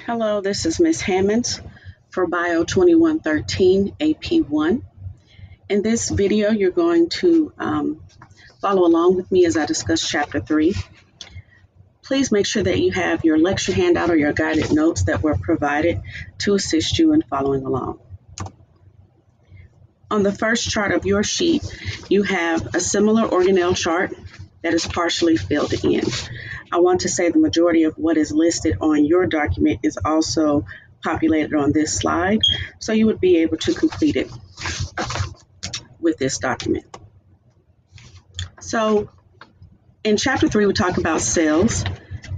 Hello, this is Ms. Hammonds for Bio 2113 AP1. In this video, you're going to follow along with me as I discuss Chapter 3. Please make sure that you have your lecture handout or your guided notes that were provided to assist you in following along. On the first chart of your sheet, you have a similar organelle chart that is partially filled in. I want to say the majority of what is listed on your document is also populated on this slide, so you would be able to complete it with this document. So in Chapter 3, we talk about cells,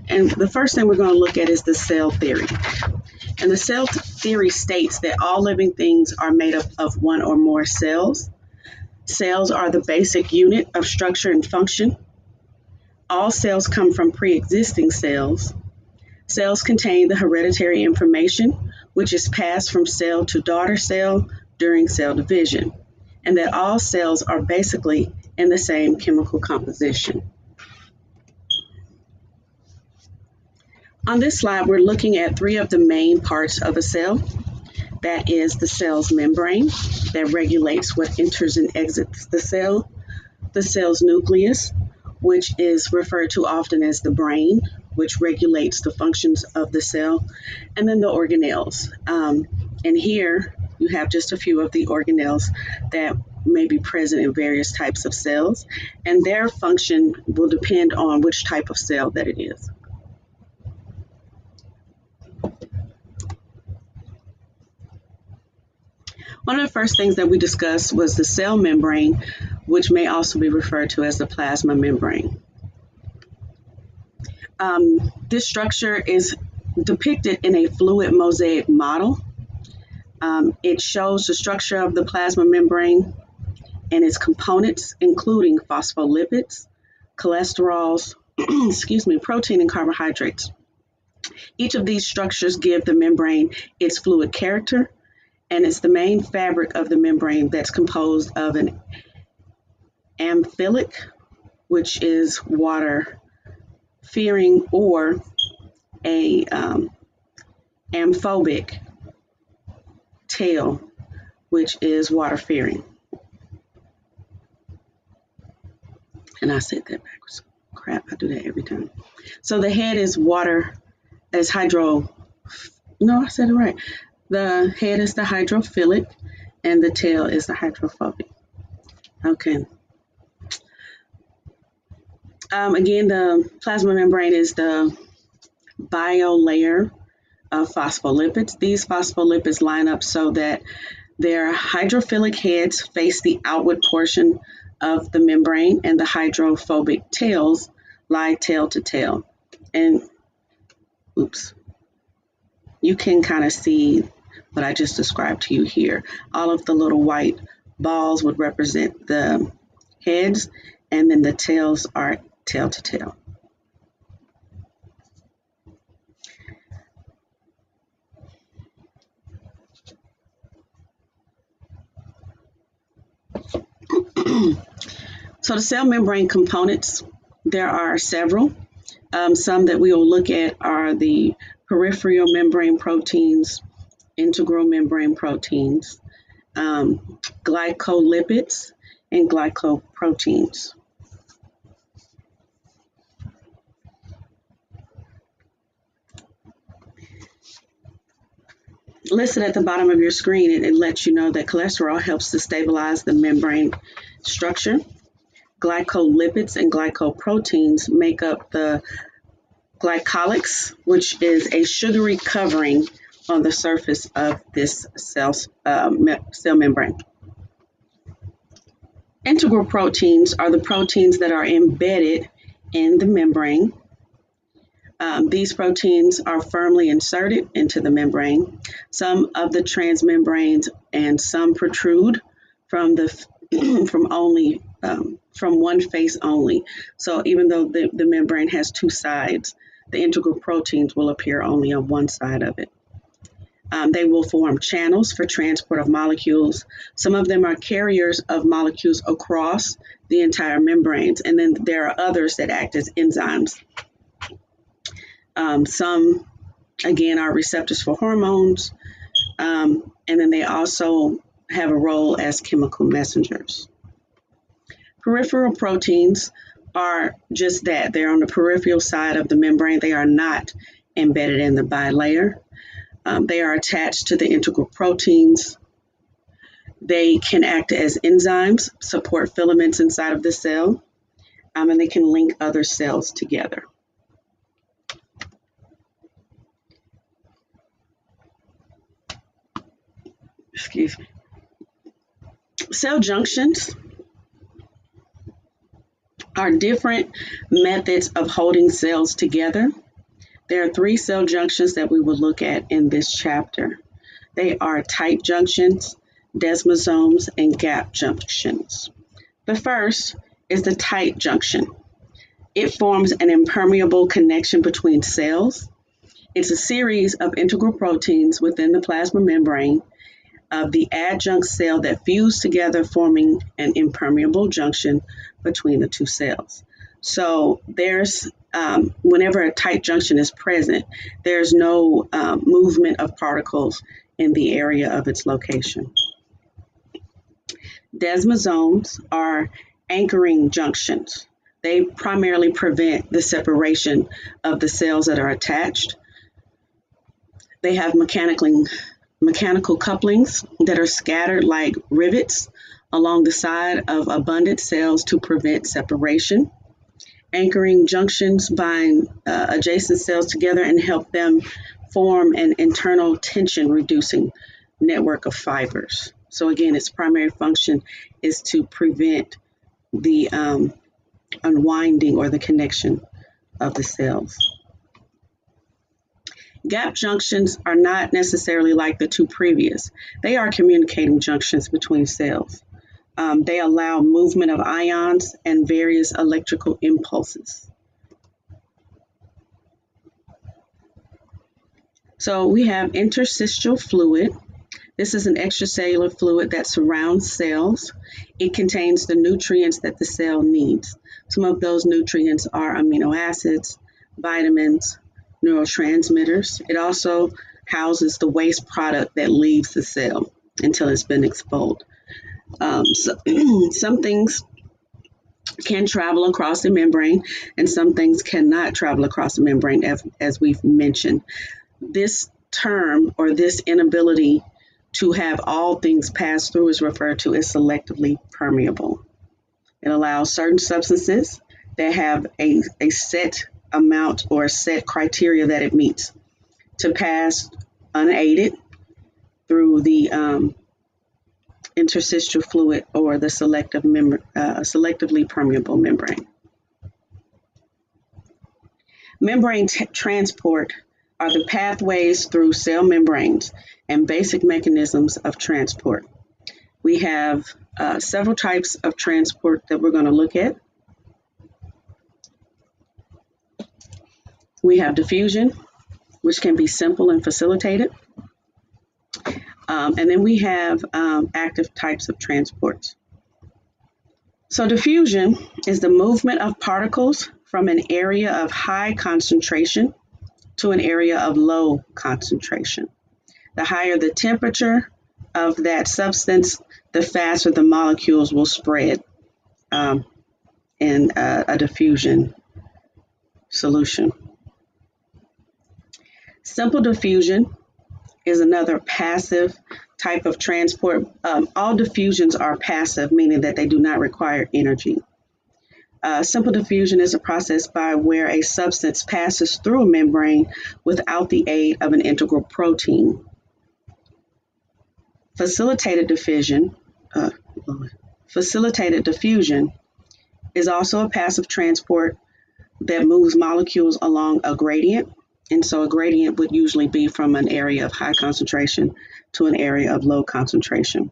and the first thing we're going to look at is the cell theory. And the cell theory states that all living things are made up of one or more cells. Cells are the basic unit of structure and function. All cells come from pre-existing cells. Cells contain the hereditary information, which is passed from cell to daughter cell during cell division, and that all cells are basically in the same chemical composition. On this slide, we're looking at three of the main parts of a cell. That is the cell's membrane that regulates what enters and exits the cell's nucleus, which is referred to often as the brain, which regulates the functions of the cell, and then the organelles. And here you have just a few of the organelles that may be present in various types of cells, and their function will depend on which type of cell that it is. One of the first things that we discussed was the cell membrane, which may also be referred to as the plasma membrane. This structure is depicted in a fluid mosaic model. It shows the structure of the plasma membrane and its components, including phospholipids, cholesterols, protein and carbohydrates. Each of these structures give the membrane its fluid character, and it's the main fabric of the membrane that's composed of an amphibic, which is water-fearing, or a amphobic tail, which is water-fearing. And I said that backwards. Crap, I do that every time. So the head is I said it right. The head is the hydrophilic, and the tail is the hydrophobic. Okay. Again, the plasma membrane is the biolayer of phospholipids. These phospholipids line up so that their hydrophilic heads face the outward portion of the membrane, and the hydrophobic tails lie tail to tail. And you can kind of see what I just described to you here. All of the little white balls would represent the heads, and then the tails are tail to tail. So the cell membrane components, there are several. Some that we will look at are the peripheral membrane proteins, integral membrane proteins, glycolipids, and glycoproteins. Listed at the bottom of your screen, it lets you know that cholesterol helps to stabilize the membrane structure. Glycolipids and glycoproteins make up the glycolyx, which is a sugary covering on the surface of this cell membrane. Integral proteins are the proteins that are embedded in the membrane. These proteins are firmly inserted into the membrane. Some of the transmembranes and some protrude from from one face only. So even though the membrane has two sides, the integral proteins will appear only on one side of it. They will form channels for transport of molecules. Some of them are carriers of molecules across the entire membranes, and then there are others that act as enzymes. Some again, are receptors for hormones, and then they also have a role as chemical messengers. Peripheral proteins are just that. They're on the peripheral side of the membrane. They are not embedded in the bilayer. They are attached to the integral proteins. They can act as enzymes, support filaments inside of the cell, and they can link other cells together. Excuse me. Cell junctions are different methods of holding cells together. There are 3 cell junctions that we will look at in this chapter. They are tight junctions, desmosomes, and gap junctions. The first is the tight junction. It forms an impermeable connection between cells. It's a series of integral proteins within the plasma membrane of the adjunct cell that fuse together, forming an impermeable junction between the 2 cells. So there's whenever a tight junction is present, there's no movement of particles in the area of its location. Desmosomes are anchoring junctions. They primarily prevent the separation of the cells that are attached. They have mechanical couplings that are scattered like rivets along the side of abundant cells to prevent separation. Anchoring junctions bind adjacent cells together and help them form an internal tension reducing network of fibers. So again, its primary function is to prevent the unwinding or the connection of the cells. Gap junctions are not necessarily like the 2 previous. They are communicating junctions between cells. They allow movement of ions and various electrical impulses. So we have interstitial fluid. This is an extracellular fluid that surrounds cells. It contains the nutrients that the cell needs. Some of those nutrients are amino acids, vitamins, neurotransmitters. It also houses the waste product that leaves the cell until it's been expelled. Some things can travel across the membrane and some things cannot travel across the membrane, as we've mentioned. This term, or this inability to have all things pass through, is referred to as selectively permeable. It allows certain substances that have a set amount or a set criteria that it meets to pass unaided through the interstitial fluid or the selectively permeable membrane. Membrane transport are the pathways through cell membranes and basic mechanisms of transport. We have several types of transport that we're going to look at. We have diffusion, which can be simple and facilitated. And then we have active types of transports. So diffusion is the movement of particles from an area of high concentration to an area of low concentration. The higher the temperature of that substance, the faster the molecules will spread in a diffusion solution. Simple diffusion is another passive type of transport. All diffusions are passive, meaning that they do not require energy. Simple diffusion is a process by where a substance passes through a membrane without the aid of an integral protein. Facilitated diffusion is also a passive transport that moves molecules along a gradient. And so a gradient would usually be from an area of high concentration to an area of low concentration.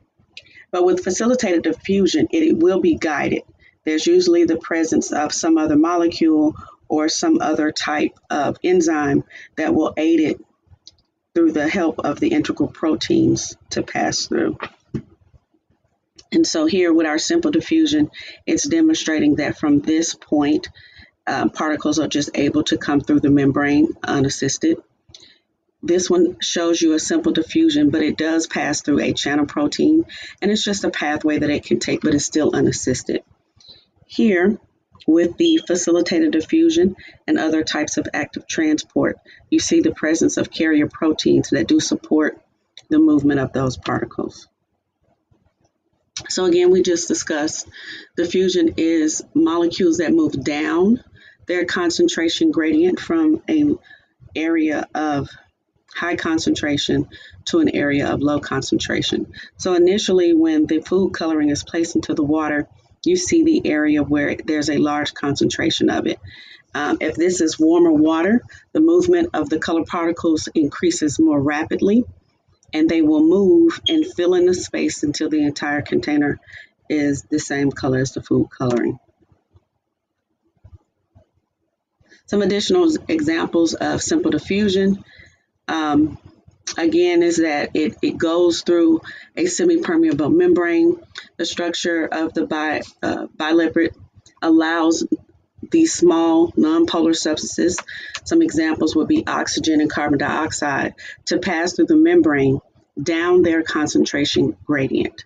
But with facilitated diffusion, it will be guided. There's usually the presence of some other molecule or some other type of enzyme that will aid it through the help of the integral proteins to pass through. And so here with our simple diffusion, it's demonstrating that from this point, particles are just able to come through the membrane unassisted. This one shows you a simple diffusion, but it does pass through a channel protein, and it's just a pathway that it can take, but it's still unassisted. Here, with the facilitated diffusion and other types of active transport, you see the presence of carrier proteins that do support the movement of those particles. So again, we just discussed diffusion is molecules that move down their concentration gradient from an area of high concentration to an area of low concentration. So initially, when the food coloring is placed into the water, you see the area where there's a large concentration of it. If this is warmer water, the movement of the color particles increases more rapidly, and they will move and fill in the space until the entire container is the same color as the food coloring. Some additional examples of simple diffusion, again, is that it goes through a semi-permeable membrane. The structure of the bilipid allows these small nonpolar substances, some examples would be oxygen and carbon dioxide, to pass through the membrane down their concentration gradient.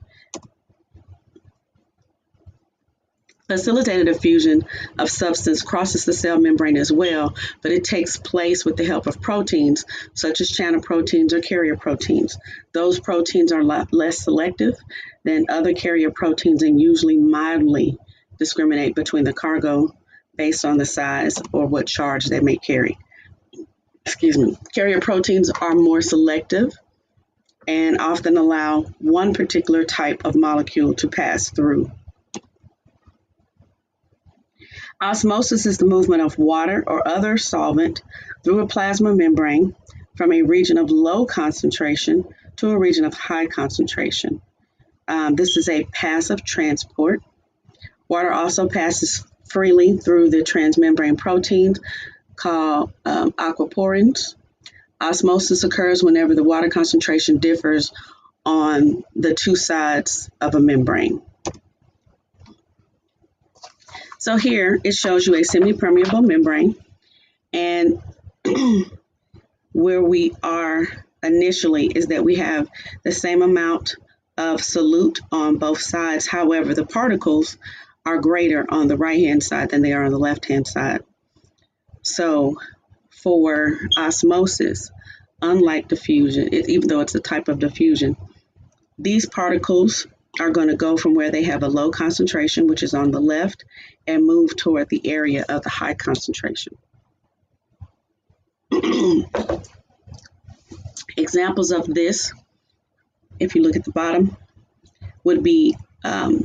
Facilitated diffusion of substance crosses the cell membrane as well, but it takes place with the help of proteins, such as channel proteins or carrier proteins. Those proteins are less selective than other carrier proteins and usually mildly discriminate between the cargo based on the size or what charge they may carry. Carrier proteins are more selective and often allow one particular type of molecule to pass through. Osmosis is the movement of water or other solvent through a plasma membrane from a region of low concentration to a region of high concentration. This is a passive transport. Water also passes freely through the transmembrane proteins called aquaporins. Osmosis occurs whenever the water concentration differs on the two sides of a membrane. So here it shows you a semi-permeable membrane, and where we are initially is that we have the same amount of solute on both sides. However, the particles are greater on the right-hand side than they are on the left-hand side. So for osmosis, unlike diffusion, even though it's a type of diffusion, these particles are going to go from where they have a low concentration, which is on the left, and move toward the area of the high concentration. Examples of this, if you look at the bottom, would be a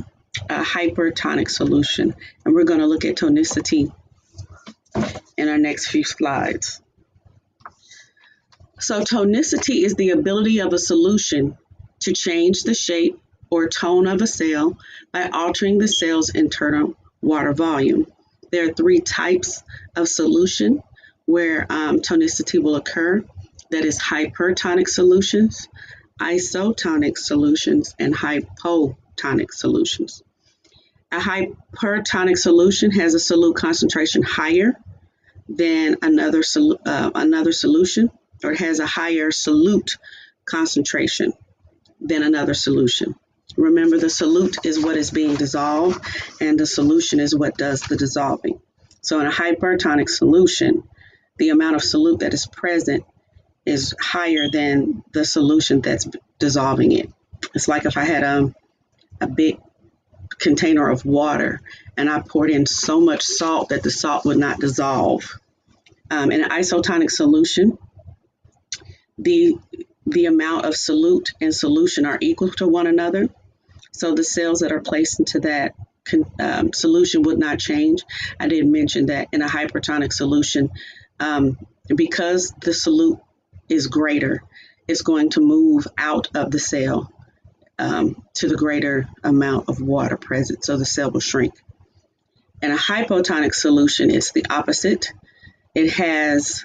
hypertonic solution. And we're going to look at tonicity in our next few slides. So tonicity is the ability of a solution to change the shape or tone of a cell by altering the cell's internal water volume. There are three types of solution where tonicity will occur. That is hypertonic solutions, isotonic solutions, and hypotonic solutions. A hypertonic solution has a solute concentration higher than another solution, or it has a higher solute concentration than another solution. Remember, the solute is what is being dissolved, and the solution is what does the dissolving. So in a hypertonic solution, the amount of solute that is present is higher than the solution that's dissolving it. It's like if I had a big container of water and I poured in so much salt that the salt would not dissolve. In an isotonic solution, the amount of solute and solution are equal to one another. So the cells that are placed into that solution would not change. I didn't mention that in a hypertonic solution, because the solute is greater, it's going to move out of the cell to the greater amount of water present, so the cell will shrink. In a hypotonic solution, it's the opposite. It has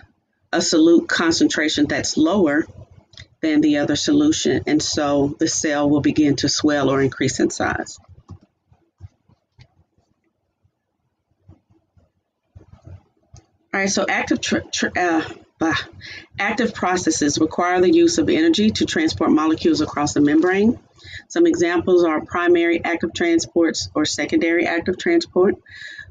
a solute concentration that's lower than the other solution, and so the cell will begin to swell or increase in size. All right, so active Bah. Active processes require the use of energy to transport molecules across the membrane. Some examples are primary active transports or secondary active transport.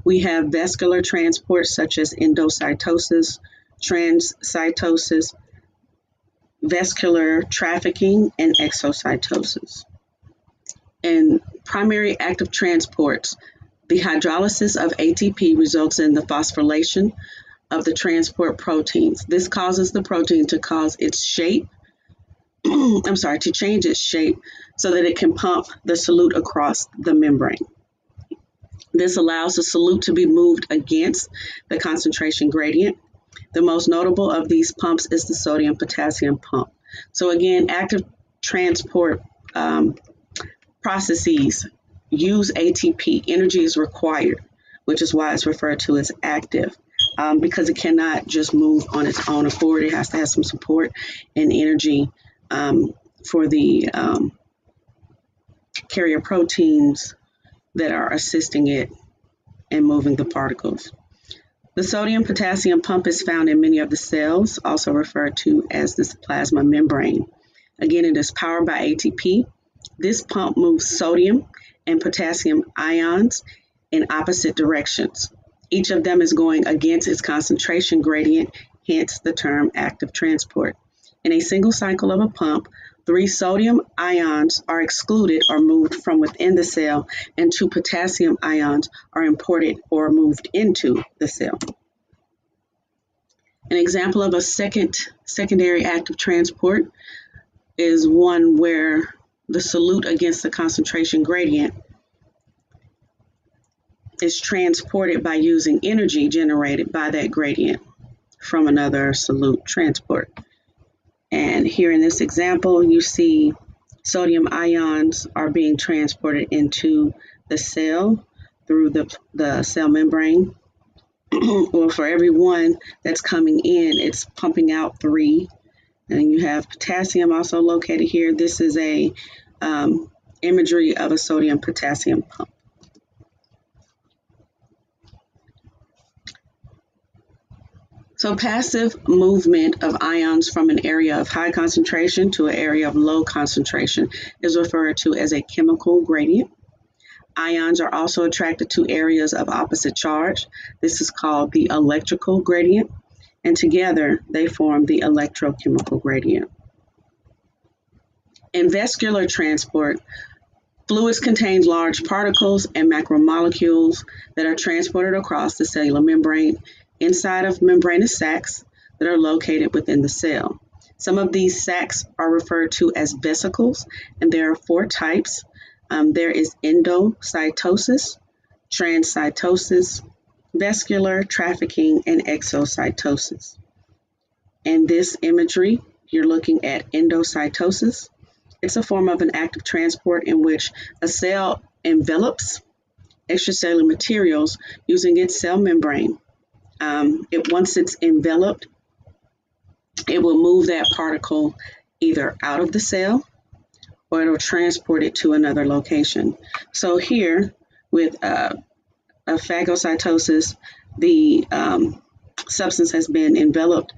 We have vascular transport such as endocytosis, transcytosis, vascular trafficking, and exocytosis. In primary active transports, the hydrolysis of ATP results in the phosphorylation of the transport proteins. This causes the protein to cause its shape, to change its shape so that it can pump the solute across the membrane. This allows the solute to be moved against the concentration gradient. The most notable of these pumps is the sodium-potassium pump. So again, active transport processes use ATP. Energy is required, which is why it's referred to as active, because it cannot just move on its own accord. It has to have some support and energy for the carrier proteins that are assisting it in moving the particles. The sodium-potassium pump is found in many of the cells, also referred to as the plasma membrane. Again, it is powered by ATP. This pump moves sodium and potassium ions in opposite directions. Each of them is going against its concentration gradient, hence the term active transport. In a single cycle of a pump, 3 sodium ions are excluded or moved from within the cell, and 2 potassium ions are imported or moved into the cell. An example of a secondary active transport is one where the solute against the concentration gradient is transported by using energy generated by that gradient from another solute transport. And here in this example, you see sodium ions are being transported into the cell through the cell membrane. Or for every one that's coming in, it's pumping out 3. And you have potassium also located here. This is a imagery of a sodium-potassium pump. So passive movement of ions from an area of high concentration to an area of low concentration is referred to as a chemical gradient. Ions are also attracted to areas of opposite charge. This is called the electrical gradient, and together they form the electrochemical gradient. In vascular transport, fluids contain large particles and macromolecules that are transported across the cellular membrane inside of membranous sacs that are located within the cell. Some of these sacs are referred to as vesicles, and there are 4 types. There is endocytosis, transcytosis, vascular trafficking, and exocytosis. In this imagery, you're looking at endocytosis. It's a form of an active transport in which a cell envelops extracellular materials using its cell membrane. Once it's enveloped, it will move that particle either out of the cell or it will transport it to another location. So here with a phagocytosis, the substance has been enveloped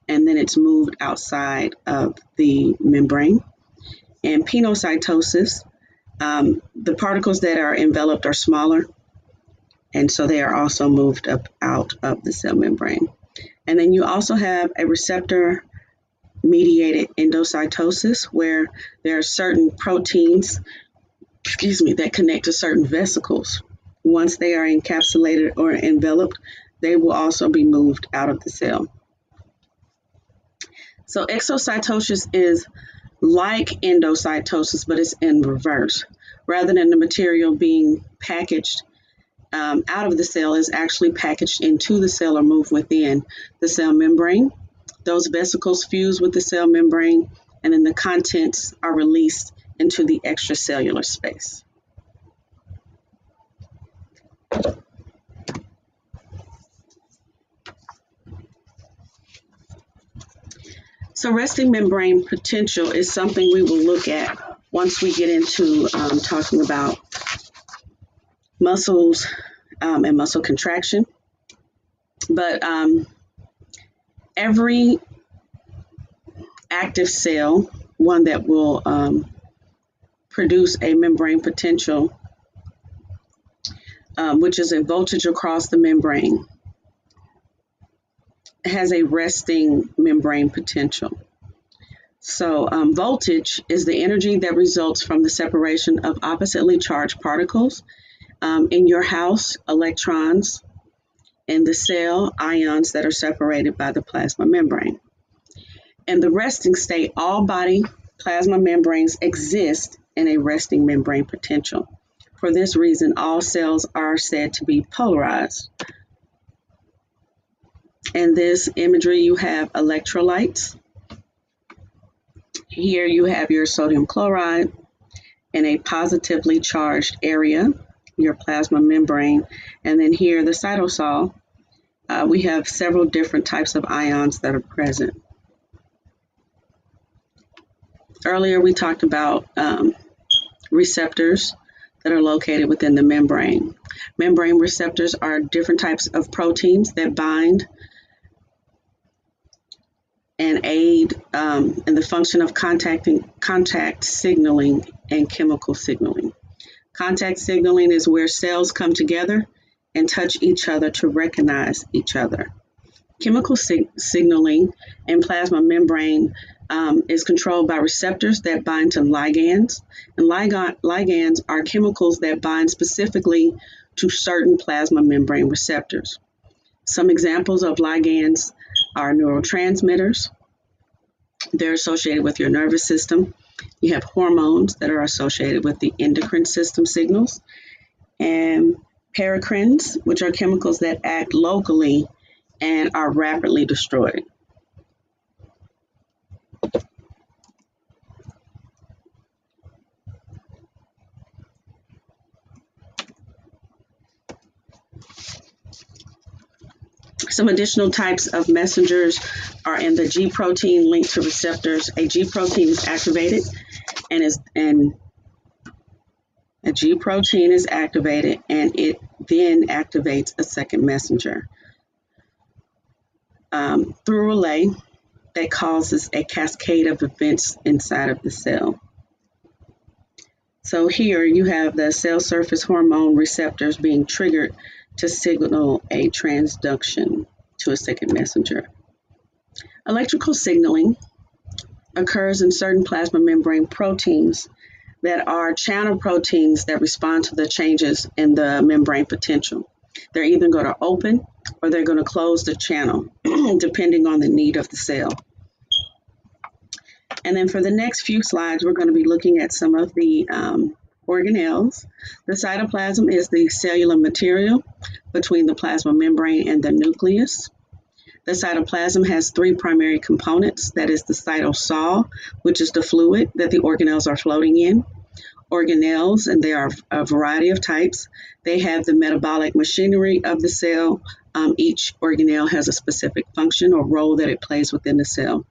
and then it's moved outside of the membrane. In penocytosis, the particles that are enveloped are smaller, and so they are also moved up out of the cell membrane. And then you also have a receptor-mediated endocytosis, where there are certain proteins, that connect to certain vesicles. Once they are encapsulated or enveloped, they will also be moved out of the cell. So exocytosis is like endocytosis, but it's in reverse. Rather than the material being packaged out of the cell, is actually packaged into the cell or moved within the cell membrane. Those vesicles fuse with the cell membrane, and then the contents are released into the extracellular space. So resting membrane potential is something we will look at once we get into talking about muscles and muscle contraction. But Every active cell, one that will produce a membrane potential, which is a voltage across the membrane, has a resting membrane potential. So voltage is the energy that results from the separation of oppositely charged particles. In your house, electrons; in the cell, ions that are separated by the plasma membrane. In the resting state, all body plasma membranes exist in a resting membrane potential. For this reason, all cells are said to be polarized. In this imagery, you have electrolytes. Here you have your sodium chloride in a positively charged area, your plasma membrane. And then here, the cytosol, we have several different types of ions that are present. Earlier, we talked about receptors that are located within the membrane. Membrane receptors are different types of proteins that bind and aid in the function of contact signaling and chemical signaling. Contact signaling is where cells come together and touch each other to recognize each other. Chemical signaling in plasma membrane is controlled by receptors that bind to ligands. And ligands are chemicals that bind specifically to certain plasma membrane receptors. Some examples of ligands are neurotransmitters. They're associated with your nervous system. You have hormones that are associated with the endocrine system signals, and paracrines, which are chemicals that act locally and are rapidly destroyed. Some additional types of messengers are in the G protein linked to receptors. A G protein is activated and it then activates a second messenger through a relay that causes a cascade of events inside of the cell. So here you have the cell surface hormone receptors being triggered to signal a transduction to a second messenger. Electrical signaling occurs in certain plasma membrane proteins that are channel proteins that respond to the changes in the membrane potential. They're either going to open or they're going to close the channel, depending on the need of the cell. And then for the next few slides, we're going to be looking at some of the organelles. The cytoplasm is the cellular material between the plasma membrane and the nucleus. The cytoplasm has three primary components. That is the cytosol, which is the fluid that the organelles are floating in. Organelles, and there are a variety of types. They have the metabolic machinery of the cell. Each organelle has a specific function or role that it plays within the cell.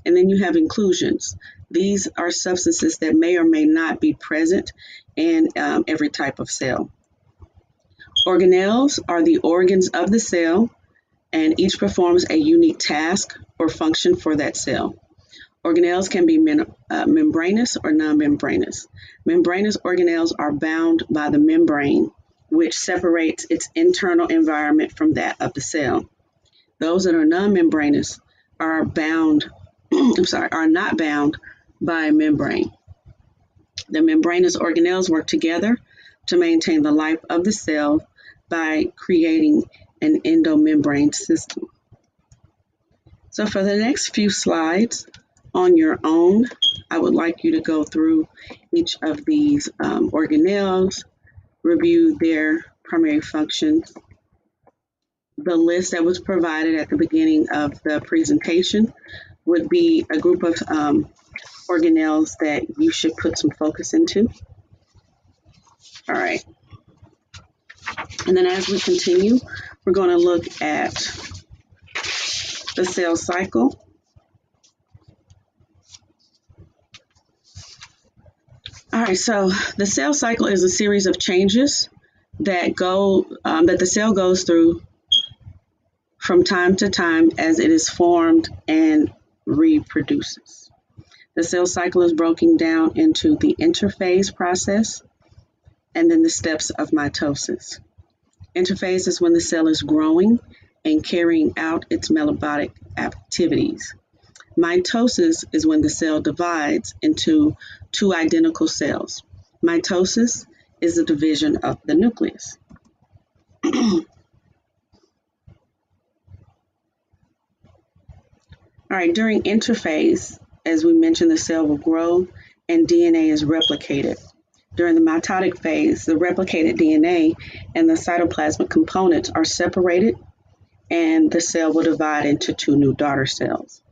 And then you have inclusions. These are substances that may or may not be present in every type of cell. Organelles are the organs of the cell, and each performs a unique task or function for that cell. Organelles can be membranous or non-membranous. Membranous organelles are bound by the membrane, which separates its internal environment from that of the cell. Those that are non-membranous are not bound by a membrane. The membranous organelles work together to maintain the life of the cell by creating an endomembrane system. So for the next few slides on your own, I would like you to go through each of these organelles, review their primary functions. The list that was provided at the beginning of the presentation would be a group of organelles that you should put some focus into. All right. And then as we continue, we're going to look at the cell cycle. All right, so the cell cycle is a series of changes that the cell goes through from time to time as it is formed and reproduces. The cell cycle is broken down into the interphase process and then the steps of mitosis. Interphase is when the cell is growing and carrying out its metabolic activities. Mitosis is when the cell divides into two identical cells. Mitosis is the division of the nucleus. All right, during interphase, as we mentioned, the cell will grow and DNA is replicated. During the mitotic phase, the replicated DNA and the cytoplasmic components are separated and the cell will divide into two new daughter cells.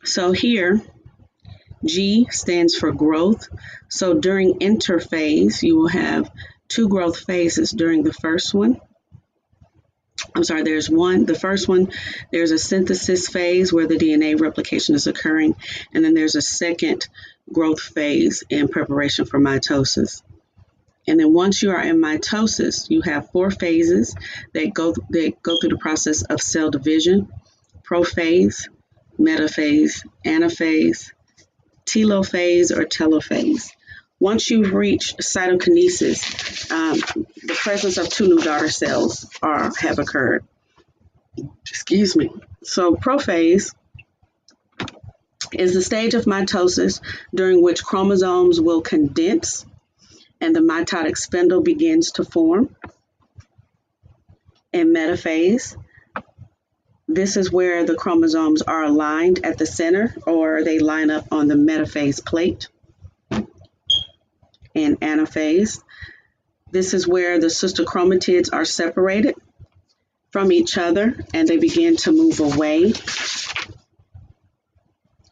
So here, G stands for growth. So during interphase, you will have two growth phases. During the first one, the first one, there's a synthesis phase where the DNA replication is occurring, and then there's a second growth phase in preparation for mitosis. And then once you are in mitosis, you have four phases that go through the process of cell division: prophase, metaphase, anaphase, telophase, or telophase. Once you've reached cytokinesis, the presence of two new daughter cells have occurred. Excuse me. So prophase is the stage of mitosis during which chromosomes will condense and the mitotic spindle begins to form. In metaphase, this is where the chromosomes are aligned at the center, or they line up on the metaphase plate. In anaphase, this is where the sister chromatids are separated from each other and they begin to move away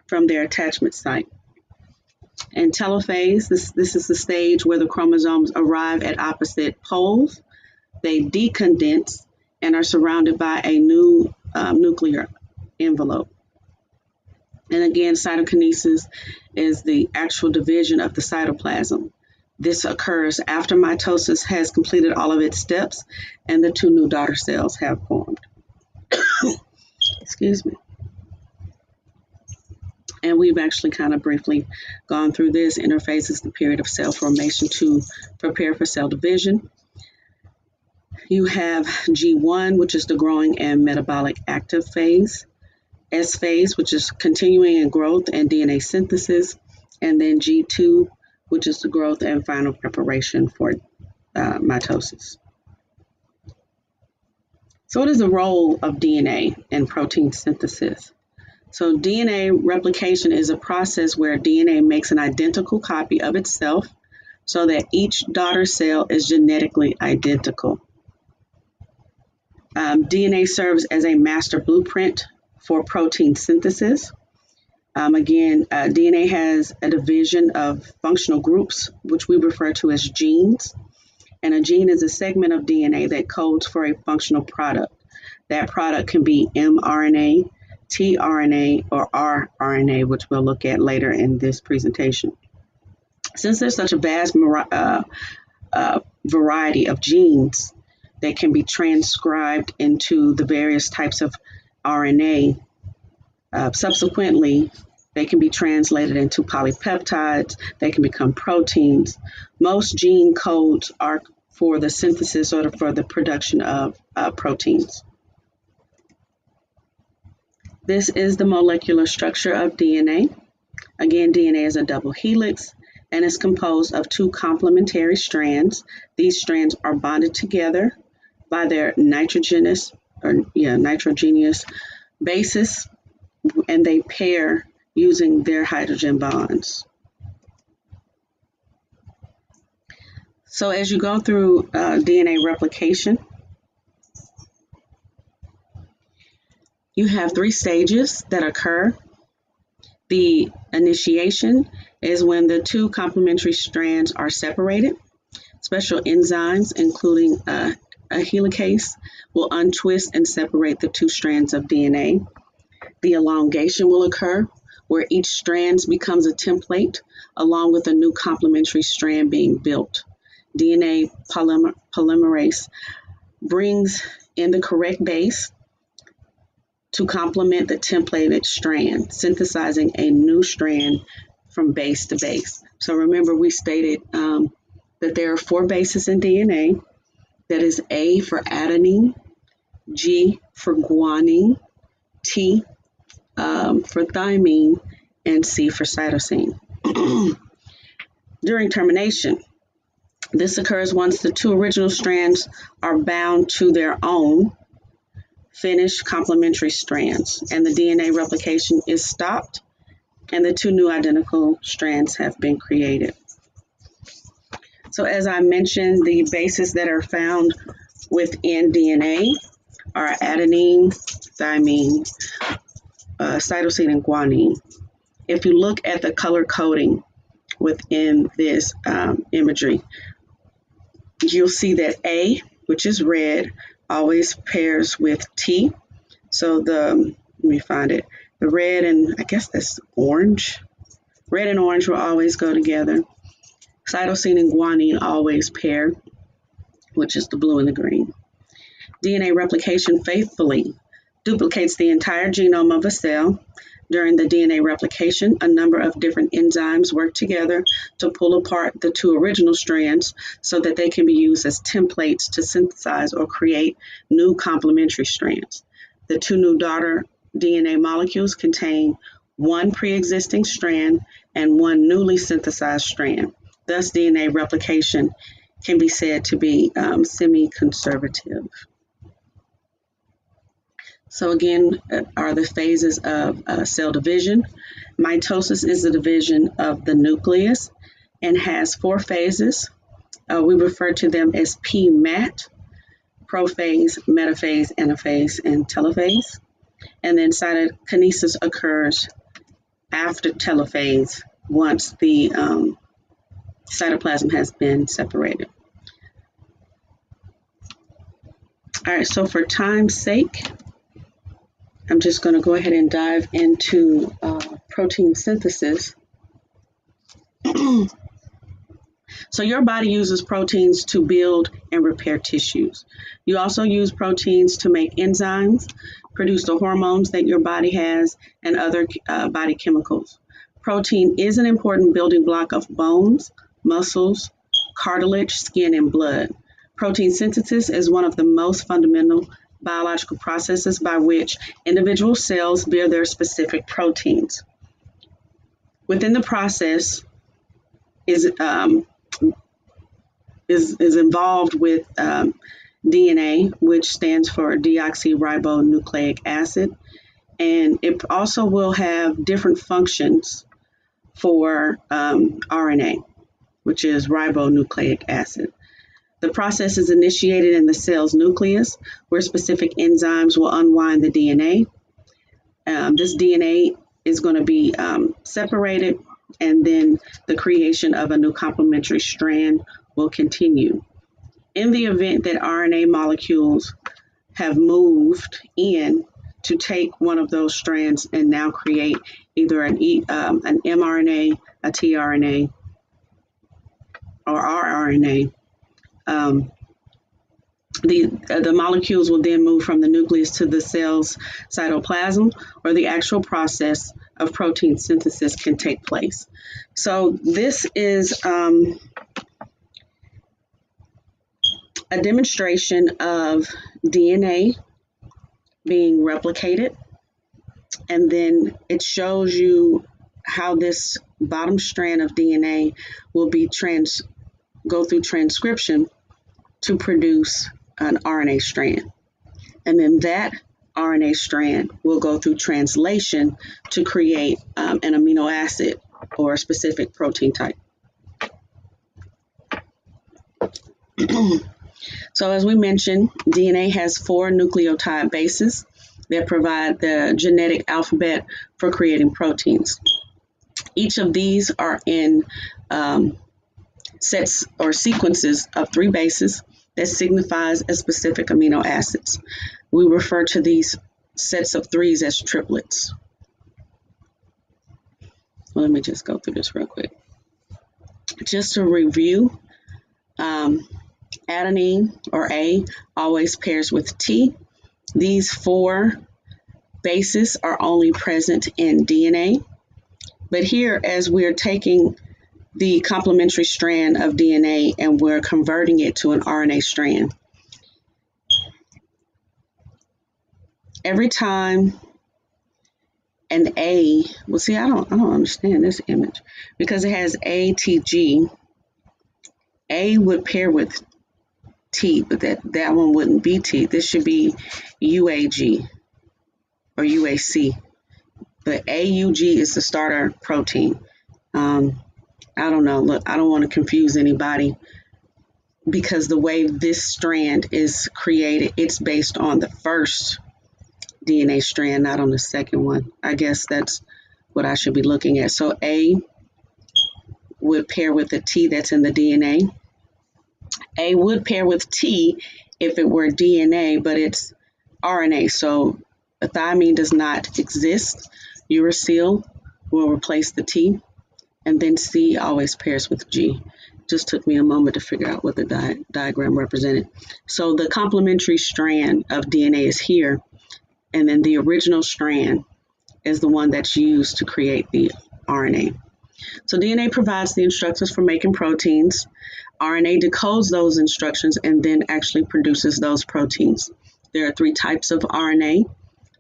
from their attachment site. In telophase, this is the stage where the chromosomes arrive at opposite poles. They decondense and are surrounded by a new nuclear envelope. And again, cytokinesis is the actual division of the cytoplasm. This occurs after mitosis has completed all of its steps and the two new daughter cells have formed. Excuse me. And we've actually kind of briefly gone through this. Interphase is the period of cell formation to prepare for cell division. You have G1, which is the growing and metabolic active phase. S phase, which is continuing in growth and DNA synthesis. And then G2, which is the growth and final preparation for mitosis. So what is the role of DNA in protein synthesis? So DNA replication is a process where DNA makes an identical copy of itself so that each daughter cell is genetically identical. DNA serves as a master blueprint for protein synthesis. DNA has a division of functional groups, which we refer to as genes. And a gene is a segment of DNA that codes for a functional product. That product can be mRNA, tRNA, or rRNA, which we'll look at later in this presentation. Since there's such a vast variety of genes that can be transcribed into the various types of RNA, subsequently, they can be translated into polypeptides. They can become proteins. Most gene codes are for the synthesis or for the production of proteins. This is the molecular structure of DNA. Again, DNA is a double helix and is composed of two complementary strands. These strands are bonded together by their nitrogenous bases, and they pair using their hydrogen bonds. So as you go through DNA replication, you have three stages that occur. The initiation is when the two complementary strands are separated. Special enzymes, including a helicase, will untwist and separate the two strands of DNA. The elongation will occur, where each strand becomes a template, along with a new complementary strand being built. DNA polymerase brings in the correct base to complement the templated strand, synthesizing a new strand from base to base. So remember, we stated that there are 4 bases in DNA. That is A for adenine, G for guanine, T for thymine, and C for cytosine. During termination, this occurs once the 2 original strands are bound to their own finished complementary strands, and the DNA replication is stopped, and the 2 new identical strands have been created. So as I mentioned, the bases that are found within DNA are adenine, thymine, cytosine, and guanine. If you look at the color coding within this imagery, you'll see that A, which is red, always pairs with T. So let me find it. The red and I guess that's orange. Red and orange will always go together. Cytosine and guanine always pair, which is the blue and the green. DNA replication faithfully duplicates the entire genome of a cell. During the DNA replication, a number of different enzymes work together to pull apart the 2 original strands so that they can be used as templates to synthesize or create new complementary strands. The 2 new daughter DNA molecules contain 1 pre-existing strand and 1 newly synthesized strand. Thus, DNA replication can be said to be semi-conservative. So again, are the phases of cell division. Mitosis is the division of the nucleus and has 4 phases. We refer to them as PMAT, prophase, metaphase, anaphase, and telophase. And then cytokinesis occurs after telophase once the cytoplasm has been separated. All right, so for time's sake, I'm just going to go ahead and dive into protein synthesis. So your body uses proteins to build and repair tissues. You also use proteins to make enzymes, produce the hormones that your body has, and other body chemicals. Protein is an important building block of bones, muscles, cartilage, skin, and blood. Protein synthesis is one of the most fundamental biological processes by which individual cells build their specific proteins. Within the process is involved with DNA, which stands for deoxyribonucleic acid, and it also will have different functions for RNA, which is ribonucleic acid. The process is initiated in the cell's nucleus, where specific enzymes will unwind the DNA. This DNA is going to be separated, and then the creation of a new complementary strand will continue. In the event that RNA molecules have moved in to take one of those strands and now create either an mRNA, a tRNA, or rRNA, the molecules will then move from the nucleus to the cell's cytoplasm, where the actual process of protein synthesis can take place. So this is a demonstration of DNA being replicated, and then it shows you how this bottom strand of DNA will be go through transcription to produce an RNA strand. And then that RNA strand will go through translation to create an amino acid or a specific protein type. So as we mentioned, DNA has 4 nucleotide bases that provide the genetic alphabet for creating proteins. Each of these are in sets or sequences of 3 bases that signifies a specific amino acids. We refer to these sets of 3s as triplets. Well, let me just go through this real quick. Just to review, Adenine, or A, always pairs with T. These four bases are only present in DNA. But here, as we're taking the complementary strand of DNA and we're converting it to an RNA strand, every time an A, well, see, I don't understand this image because it has ATG. A would pair with T, but that one wouldn't be T. This should be UAG or UAC. But AUG is the starter protein. I don't know. Look, I don't want to confuse anybody because the way this strand is created, it's based on the first DNA strand, not on the second one. I guess that's what I should be looking at. So A would pair with the T that's in the DNA. A would pair with T if it were DNA, but it's RNA. So the thymine does not exist. Uracil will replace the T. And then C always pairs with G. Just took me a moment to figure out what the diagram represented. So the complementary strand of DNA is here, and then the original strand is the one that's used to create the RNA. So DNA provides the instructions for making proteins. RNA decodes those instructions and then actually produces those proteins. There are three types of RNA.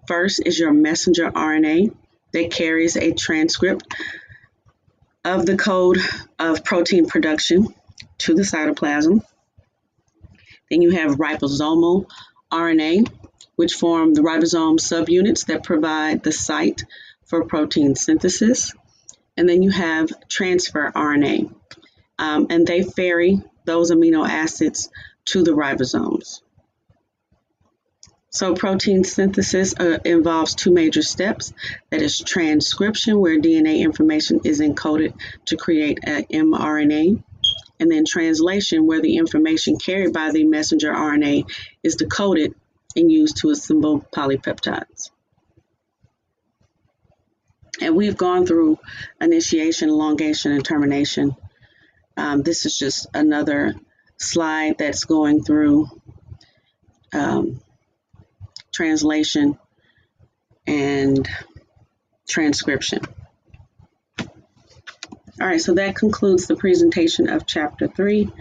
First is your messenger RNA that carries a transcript of the code of protein production to the cytoplasm. Then you have ribosomal RNA, which form the ribosome subunits that provide the site for protein synthesis. And then you have transfer RNA, and they ferry those amino acids to the ribosomes. So protein synthesis involves two major steps. That is transcription, where DNA information is encoded to create an mRNA, and then translation, where the information carried by the messenger RNA is decoded and used to assemble polypeptides. And we've gone through initiation, elongation, and termination. This is just another slide that's going through translation and transcription. All right, so that concludes the presentation of Chapter 3.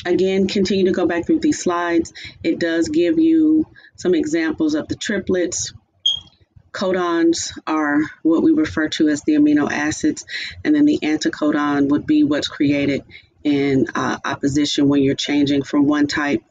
Again, continue to go back through these slides. It does give you some examples of the triplets. Codons are what we refer to as the amino acids, and then the anticodon would be what's created in opposition when you're changing from one type